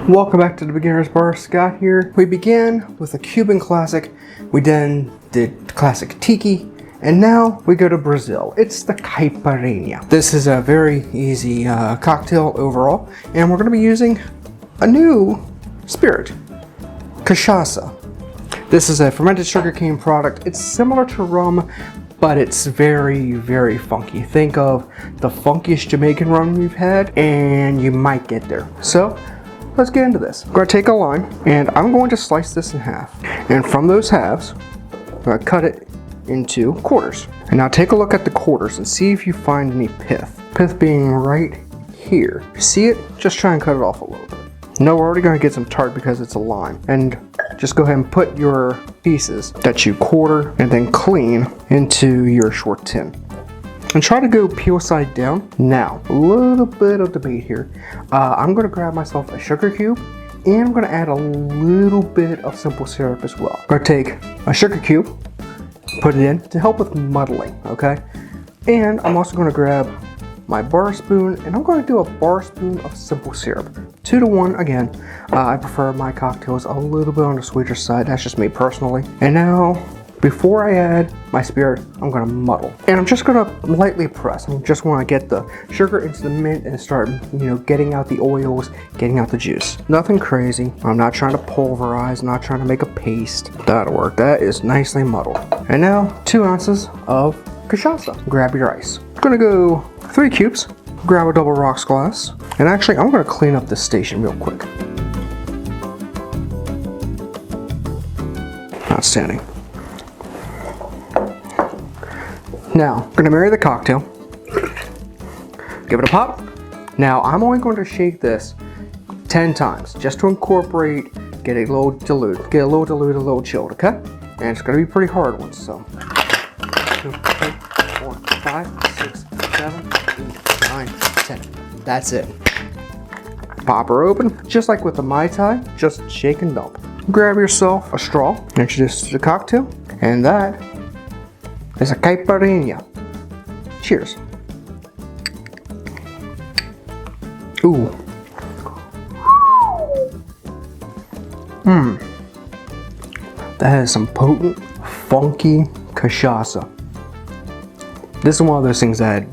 Welcome back to the Beginner's Bar. Scott here. We began with a Cuban classic, we then did classic tiki, and now we go to Brazil. It's the Caipirinha. This is a very easy cocktail overall, and we're going to be using a new spirit, cachaça. This is a fermented sugarcane product. It's similar to rum, but it's very, very funky. Think of the funkiest Jamaican rum we've had, and you might get there. So, let's get into this. I'm going to take a lime, and I'm going to slice this in half. And from those halves, I'm going to cut it into quarters. And now take a look at the quarters and see if you find any pith. Pith being right here. If you see it, just try and cut it off a little bit. No, we're already going to get some tart because it's a lime. And just go ahead and put your pieces that you quarter and then clean into your short tin. And try to go peel side down. Now, a little bit of debate here. I'm going to grab myself a sugar cube, and I'm going to add a little bit of simple syrup as well. I'm going to take a sugar cube, put it in to help with muddling, okay? And I'm also going to grab my bar spoon, and I'm going to do a bar spoon of simple syrup. 2 to 1 again. I prefer my cocktails a little bit on the sweeter side. That's just me personally. And now, before I add my spirit, I'm going to muddle. And I'm just going to lightly press. I just want to get the sugar into the mint and start, getting out the oils, getting out the juice. Nothing crazy. I'm not trying to pulverize, I'm not trying to make a paste. That'll work. That is nicely muddled. And now, 2 ounces of cachaça. Grab your ice. I'm going to go 3 cubes. Grab a double rocks glass. And actually, I'm going to clean up this station real quick. Outstanding. Now, I'm going to marry the cocktail. Give it a pop. Now, I'm only going to shake this 10 times just to incorporate, get a little dilute, a little chilled, okay? And it's going to be pretty hard ones, so. 2, 3, 4, 5, 6, 7, 8, 9, 10. That's it. Pop her open, just like with the Mai Tai, just shake and dump. Grab yourself a straw, introduce to the cocktail, and that is a Caipirinha. Cheers. Ooh. That is some potent, funky cachaça. This is one of those things that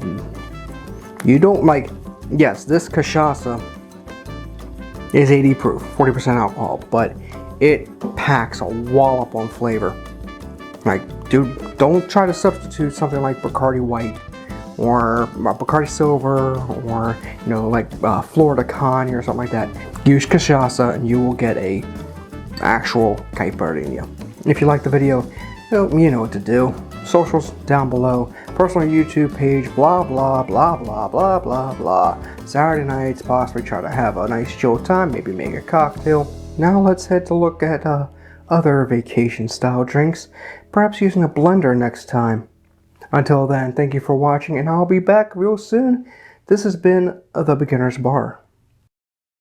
you don't like. Yes, this cachaça is 80 proof, 40% alcohol, but it packs a wallop on flavor. Like, dude, don't try to substitute something like Bacardi White or Bacardi Silver or, Florida Connie or something like that. Use cachaça and you will get a actual Caipirinha. If you like the video, you know what to do. Socials down below. Personal YouTube page, blah, blah, blah, blah, blah, blah, blah. Saturday nights, possibly try to have a nice chill time, maybe make a cocktail. Now let's head to look at other vacation style drinks, perhaps using a blender next time. Until then, thank you for watching, and I'll be back real soon. This has been the Beginner's Bar.